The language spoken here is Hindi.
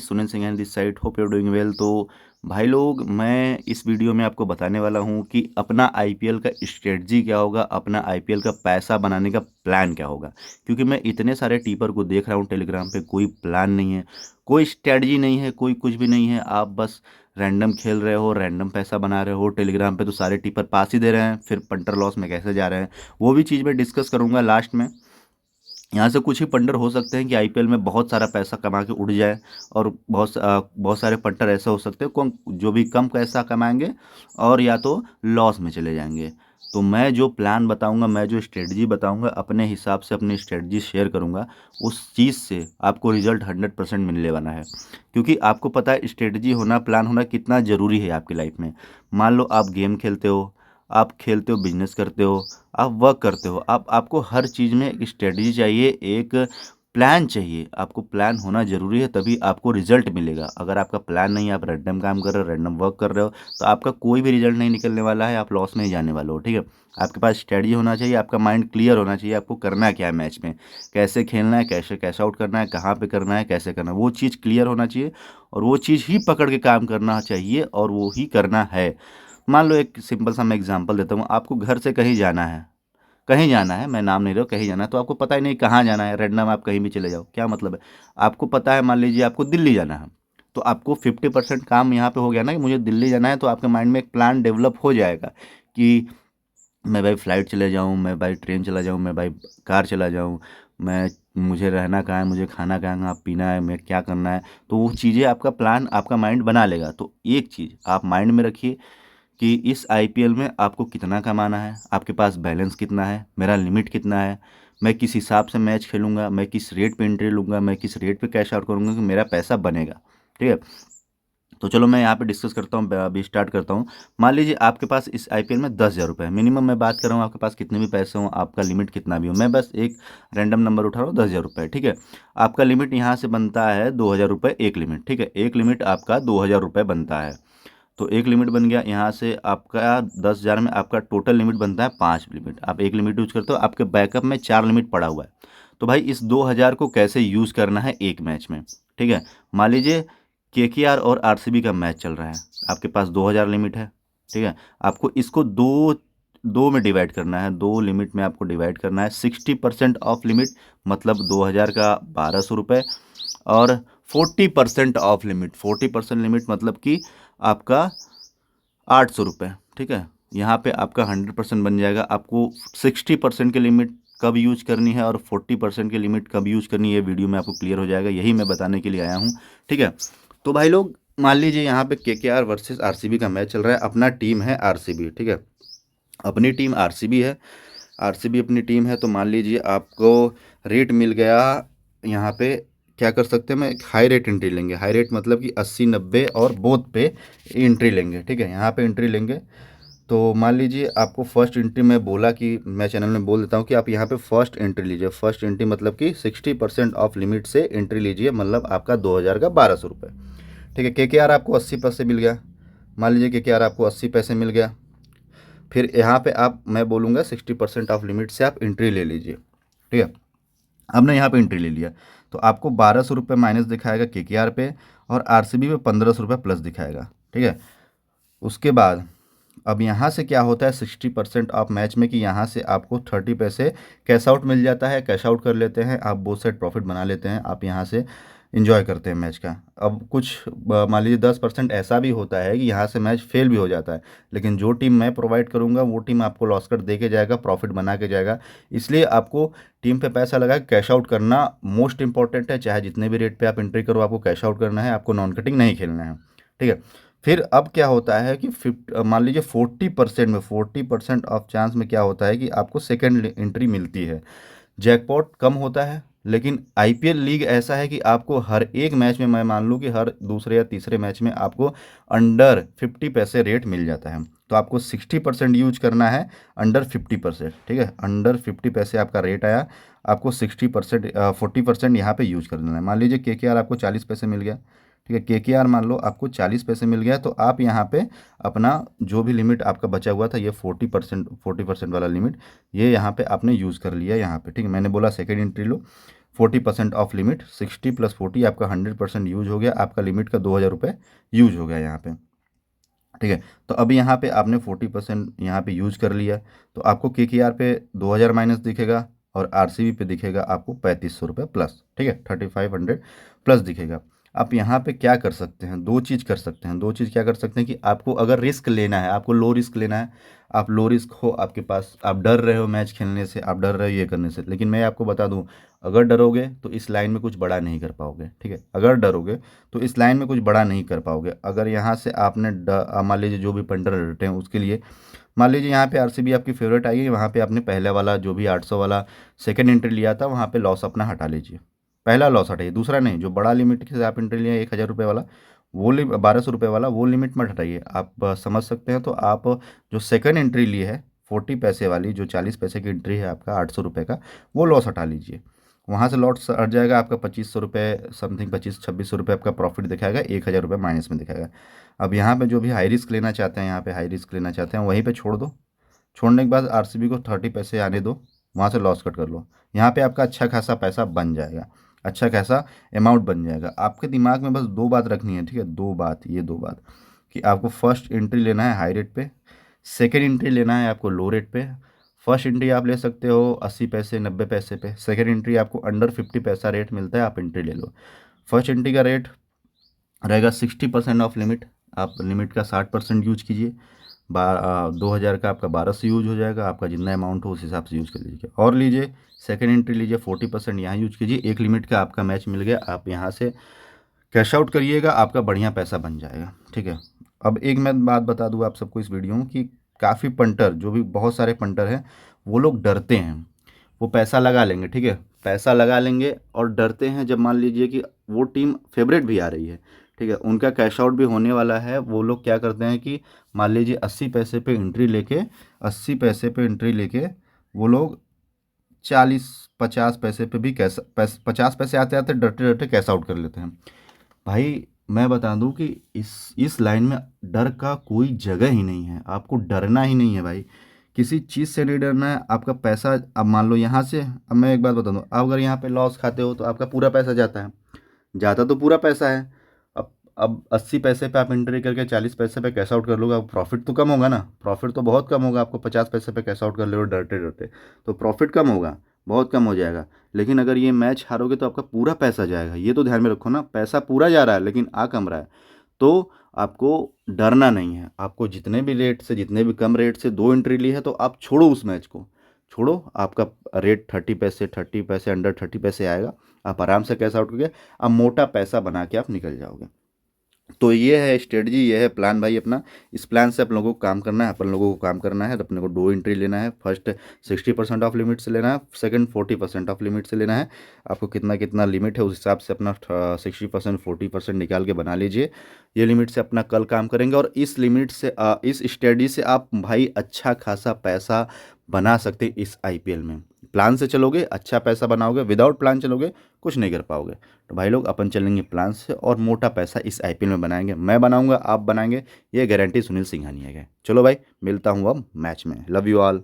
Sunil Singh and this side, hope you are doing well. तो भाई लोग, मैं इस वीडियो में आपको बताने वाला हूं कि अपना आईपीएल का स्ट्रेटजी क्या होगा, अपना आईपीएल का पैसा बनाने का प्लान क्या होगा। क्योंकि मैं इतने सारे टीपर को देख रहा हूं टेलीग्राम पे, कोई प्लान नहीं है, कोई स्ट्रेटजी नहीं है, कोई कुछ भी नहीं है। आप बस रैंडम खेल रहे हो, रैंडम पैसा बना रहे हो। टेलीग्राम पे तो सारे टीपर पास ही दे रहे हैं, फिर पंटर लॉस में कैसे जा रहे हैं वो भी चीज़ मैं डिस्कस करूंगा लास्ट में। यहाँ से कुछ ही पंटर हो सकते हैं कि आईपीएल में बहुत सारा पैसा कमा के उड़ जाए, और बहुत सारे पंटर ऐसे हो सकते हैं कौन जो भी कम पैसा कमाएंगे और या तो लॉस में चले जाएंगे। तो मैं जो प्लान बताऊंगा, मैं जो स्ट्रेटजी बताऊंगा, अपने हिसाब से अपनी स्ट्रेटजी शेयर करूंगा। उस चीज़ से आपको रिजल्ट 100% मिलने वाला है। क्योंकि आपको पता है स्ट्रेटजी होना, प्लान होना कितना ज़रूरी है आपकी लाइफ में। मान लो आप गेम खेलते हो, आप खेलते हो, बिजनेस करते हो, आप वर्क करते हो, आपको हर चीज़ में एक स्ट्रेटजी चाहिए, एक प्लान चाहिए। आपको प्लान होना ज़रूरी है, तभी आपको रिजल्ट मिलेगा। अगर आपका प्लान नहीं है, आप रैंडम काम कर रहे हो, रैंडम वर्क कर रहे हो, तो आपका कोई भी रिजल्ट नहीं निकलने वाला है, आप लॉस में ही जाने वाले हो। ठीक है, आपके पास स्ट्रेटजी होना चाहिए, आपका माइंड क्लियर होना चाहिए, आपको करना क्या है मैच में, कैसे खेलना है, कैसे कैश आउट करना है, कहाँ पे करना है, कैसे करना है, वो चीज़ क्लियर होना चाहिए। और वो चीज़ ही पकड़ के काम करना चाहिए, और वो ही करना है। मान लो एक सिंपल सा मैं एग्जांपल देता हूँ। आपको घर से कहीं जाना है, कहीं जाना है, मैं नाम नहीं रहा हूँ, कहीं जाना है, तो आपको पता ही नहीं कहाँ जाना है, रैंडम आप कहीं भी चले जाओ, क्या मतलब है। आपको पता है, मान लीजिए आपको दिल्ली जाना है, तो आपको 50% काम यहाँ पे हो गया ना कि मुझे दिल्ली जाना है। तो आपके माइंड में एक प्लान डेवलप हो जाएगा कि मैं भाई फ्लाइट चले जाऊँ, मैं भाई ट्रेन चला जाऊँ, मैं भाई कार चला जाऊँ, मैं मुझे रहना कहाँ है, मुझे खाना कहाँ पीना है, मैं क्या करना है। तो वो चीज़ें आपका प्लान, आपका माइंड बना लेगा। तो एक चीज़ आप माइंड में रखिए कि इस आईपीएल में आपको कितना कमाना है, आपके पास बैलेंस कितना है, मेरा लिमिट कितना है, मैं किस हिसाब से मैच खेलूंगा, मैं किस रेट पे एंट्री लूंगा, मैं किस रेट पे कैश आउट करूंगा कि मेरा पैसा बनेगा। ठीक है, तो चलो मैं यहाँ पे डिस्कस करता हूँ, अभी स्टार्ट करता हूँ। मान लीजिए आपके पास इस आईपीएल में 10,000 रुपये है मिनिमम। मैं बात कर रहा हूँ, आपके पास कितने भी पैसे हों, आपका लिमिट कितना भी हो, मैं बस एक रैंडम नंबर उठा रहा हूँ, 10,000 रुपये। ठीक है, आपका लिमिट यहाँ से बनता है 2,000 रुपये, एक लिमिट। ठीक है, एक लिमिट आपका 2,000 रुपये बनता है। तो एक लिमिट बन गया यहाँ से आपका 10,000 में, आपका टोटल लिमिट बनता है 5 लिमिट। आप एक लिमिट यूज करते हो, आपके बैकअप में 4 लिमिट पड़ा हुआ है। तो भाई इस 2,000 को कैसे यूज करना है एक मैच में। ठीक है, मान लीजिए केकेआर और आरसीबी का मैच चल रहा है, आपके पास 2,000 लिमिट है। ठीक है, आपको इसको दो दो में डिवाइड करना है, 2 लिमिट में आपको डिवाइड करना है। 60% ऑफ लिमिट मतलब 2,000 का 1,200 रुपये, और 40% ऑफ लिमिट, 40% लिमिट मतलब कि आपका 800 रुपये। ठीक है, यहाँ पे आपका 100% बन जाएगा। आपको 60% की लिमिट कब यूज करनी है और 40% की लिमिट कब यूज करनी है, ये वीडियो में आपको क्लियर हो जाएगा, यही मैं बताने के लिए आया हूँ। ठीक है, तो भाई लोग, मान लीजिए यहाँ पे केकेआर वर्सेस आरसीबी का मैच चल रहा है। अपना टीम है आरसीबी। ठीक है, अपनी टीम आरसीबी है, आरसीबी अपनी टीम है। तो मान लीजिए आपको रेट मिल गया यहाँ पे। क्या कर सकते हैं, मैं एक हाई रेट एंट्री लेंगे। हाई रेट मतलब कि 80, 90 और बोथ पे एंट्री लेंगे। ठीक है, यहाँ पे एंट्री लेंगे। तो मान लीजिए आपको फर्स्ट एंट्री में बोला कि मैं चैनल में बोल देता हूँ कि आप यहाँ पे फर्स्ट एंट्री लीजिए। फर्स्ट एंट्री मतलब कि 60% ऑफ लिमिट से एंट्री लीजिए, मतलब आपका 2,000 का 1,200 रुपये। ठीक है, केकेआर आपको 80 पैसे मिल गया। मान लीजिए केकेआर आपको 80 पैसे मिल गया। फिर यहाँ पे आप, मैं बोलूँगा 60% ऑफ लिमिट से आप एंट्री ले लीजिए। ठीक है, आपने यहाँ पे एंट्री ले लिया, तो आपको 1,200 रुपये माइनस दिखाएगा केकेआर पे, और आरसीबी पे 1,500 रुपये प्लस दिखाएगा। ठीक है, उसके बाद अब यहाँ से क्या होता है 60% ऑफ मैच में, कि यहाँ से आपको 30 पैसे कैश आउट मिल जाता है। कैश आउट कर लेते हैं आप, बोथ साइड प्रॉफिट बना लेते हैं, आप यहाँ से इंजॉय करते हैं मैच का। अब कुछ मान लीजिए 10% ऐसा भी होता है कि यहाँ से मैच फेल भी हो जाता है, लेकिन जो टीम मैं प्रोवाइड करूँगा वो टीम आपको लॉस कट दे के जाएगा, प्रॉफिट बना के जाएगा। इसलिए आपको टीम पे पैसा लगा के कैश आउट करना मोस्ट इंपॉर्टेंट है। चाहे जितने भी रेट पे आप एंट्री करो, आपको कैश आउट करना है, आपको नॉन कटिंग नहीं खेलना है। ठीक है, फिर अब क्या होता है कि मान लीजिए 40% में, 40% ऑफ चांस में क्या होता है कि आपको सेकेंड एंट्री मिलती है। जैकपॉट कम होता है, लेकिन आईपीएल लीग ऐसा है कि आपको हर एक मैच में, मैं मान लूँ कि हर दूसरे या तीसरे मैच में आपको अंडर 50 पैसे रेट मिल जाता है। तो आपको 60% यूज करना है, अंडर 50%। ठीक है, अंडर 50 पैसे आपका रेट आया, आपको 60%, 40% यहाँ पे यूज कर देना है। मान लीजिए केकेआर आपको 40 पैसे मिल गया। ठीक है, केकेआर मान लो आपको 40 पैसे मिल गया, तो आप यहाँ पे अपना जो भी लिमिट आपका बचा हुआ था, ये 40% वाला लिमिट, ये यहाँ पे आपने यूज़ कर लिया यहाँ पे। ठीक है, मैंने बोला second entry low, 40% of limit, 60 + 40 आपका 100% यूज हो गया, आपका लिमिट का 2000 रुपये यूज हो गया यहाँ पे। ठीक है, तो अभी यहाँ पे आपने 40% यहाँ पे यूज कर लिया, तो आपको KKR पे 2000 माइनस दिखेगा और RCB पे दिखेगा आपको 3500 रुपये प्लस। ठीक है, 3500 प्लस दिखेगा। आप यहाँ पे क्या कर सकते हैं, दो चीज़ कर सकते हैं। दो चीज़ क्या कर सकते हैं कि आपको अगर रिस्क लेना है, आपको लो रिस्क लेना है, आप लो रिस्क हो, आपके पास, आप डर रहे हो मैच खेलने से, आप डर रहे हो ये करने से, लेकिन मैं आपको बता दूं, अगर डरोगे तो इस लाइन में कुछ बड़ा नहीं कर पाओगे। ठीक है, अगर डरोगे तो इस लाइन में कुछ बड़ा नहीं कर पाओगे। अगर यहाँ से आपने मान लीजिए जो भी पंटर रटे हैं उसके लिए, मान लीजिए यहाँ पे RCB आपकी फेवरेट आई है, वहाँ पे आपने पहले वाला जो भी 800 वाला सेकंड एंट्री लिया था, वहाँ पे लॉस अपना हटा लीजिए। पहला लॉस हटाइए, दूसरा नहीं। जो बड़ा लिमिट से आप एंट्री लिया 1000 रुपये वाला, वो 1200 रुपये वाला, वो लिमिट मत हटाइए। आप समझ सकते हैं। तो आप जो सेकंड एंट्री ली है 40 पैसे वाली, जो 40 पैसे की एंट्री है आपका 800 रुपये का, वो लॉस हटा लीजिए। वहाँ से लॉस हट जाएगा आपका 2500 रुपये समथिंग, 2600 रुपये आपका प्रॉफिट दिखाएगा, 1000 रुपये माइनस में दिखाएगा। अब यहाँ पे जो भी हाई रिस्क लेना चाहते हैं, यहाँ पे हाई रिस्क लेना चाहते हैं, वहीं पे छोड़ दो। छोड़ने के बाद RCB को 30 पैसे आने दो, वहाँ से लॉस कट कर लो। यहाँ पे आपका अच्छा खासा पैसा बन जाएगा, अच्छा खासा अमाउंट बन जाएगा। आपके दिमाग में बस दो बात रखनी है। ठीक है, दो बात, ये दो बात कि आपको फर्स्ट एंट्री लेना है हाई रेट पे, सेकेंड एंट्री लेना है आपको लो रेट पे। फर्स्ट एंट्री आप ले सकते हो 80 पैसे 90 पैसे पे, सेकेंड एंट्री आपको अंडर 50 पैसा रेट मिलता है, आप एंट्री ले लो। फर्स्ट एंट्री का रेट रहेगा 60% ऑफ लिमिट, आप लिमिट का 60% यूज कीजिए। 2000 का आपका 1200 यूज हो जाएगा, आपका जितना अमाउंट हो उस हिसाब से यूज कर लीजिए। और लीजिए सेकेंड एंट्री लीजिए, 40% यहाँ यूज कीजिए, एक लिमिट का आपका मैच मिल गया, आप यहाँ से कैश आउट करिएगा, आपका बढ़िया पैसा बन जाएगा। ठीक है, अब एक मैं बात बता दूँ आप सबको इस वीडियो में कि काफ़ी पंटर, जो भी बहुत सारे पंटर हैं, वो लोग डरते हैं, वो पैसा लगा लेंगे। ठीक है, पैसा लगा लेंगे और डरते हैं। जब मान लीजिए कि वो टीम फेवरेट भी आ रही है, ठीक है, उनका कैश आउट भी होने वाला है, वो लोग क्या करते हैं कि मान लीजिए 80 पैसे पे एंट्री लेके, 80 पैसे पे एंट्री लेके वो लोग 40-50 पैसे पे भी कैश 50 पैसे आते आते डरते डरते कैश आउट कर लेते हैं। भाई मैं बता दूं कि इस लाइन में डर का कोई जगह ही नहीं है, आपको डरना ही नहीं है भाई, किसी चीज़ से नहीं डरना है। आपका पैसा, अब मान लो यहाँ से, अब मैं एक बात बता दूँ, आप अगर यहाँ पे लॉस खाते हो तो आपका पूरा पैसा जाता है, जाता तो पूरा पैसा है। अब 80 पैसे पे आप एंट्री करके 40 पैसे पे कैश आउट कर लोगे, अब प्रॉफिट तो कम होगा ना, प्रॉफिट तो बहुत कम होगा। आपको 50 पैसे पे कैश आउट कर ले हो डरते डरते, तो प्रॉफिट कम होगा, बहुत कम हो जाएगा। लेकिन अगर ये मैच हारोगे तो आपका पूरा पैसा जाएगा, ये तो ध्यान में रखो ना। पैसा पूरा जा रहा है लेकिन आ कम रहा है, तो आपको डरना नहीं है। आपको जितने भी रेट से, जितने भी कम रेट से दो एंट्री ली है, तो आप छोड़ो उस मैच को, छोड़ो। आपका रेट 30 पैसे अंडर 30 पैसे आएगा, आप आराम से कैश आउट करके आप मोटा पैसा बना के आप निकल जाओगे। तो ये है स्ट्रेटजी, ये है प्लान भाई अपना। इस प्लान से अपन लोगों को काम करना है, अपन लोगों को काम करना है। तो अपने को दो एंट्री लेना है, फर्स्ट 60% ऑफ लिमिट से लेना है, सेकंड 40% ऑफ लिमिट से लेना है। आपको कितना कितना लिमिट है उस हिसाब से अपना 60% 40% निकाल के बना लीजिए। ये लिमिट से अपना कल काम करेंगे और इस लिमिट से इस स्ट्रेटजी से आप भाई अच्छा खासा पैसा बना सकते हैं इस IPL में। प्लान से चलोगे अच्छा पैसा बनाओगे, विदाउट प्लान चलोगे कुछ नहीं कर पाओगे। तो भाई लोग अपन चलेंगे प्लान से और मोटा पैसा इस IPL में बनाएंगे। मैं बनाऊंगा, आप बनाएंगे, ये गारंटी सुनील सिंघानिया है। चलो भाई, मिलता हूँ अब मैच में। Love you all.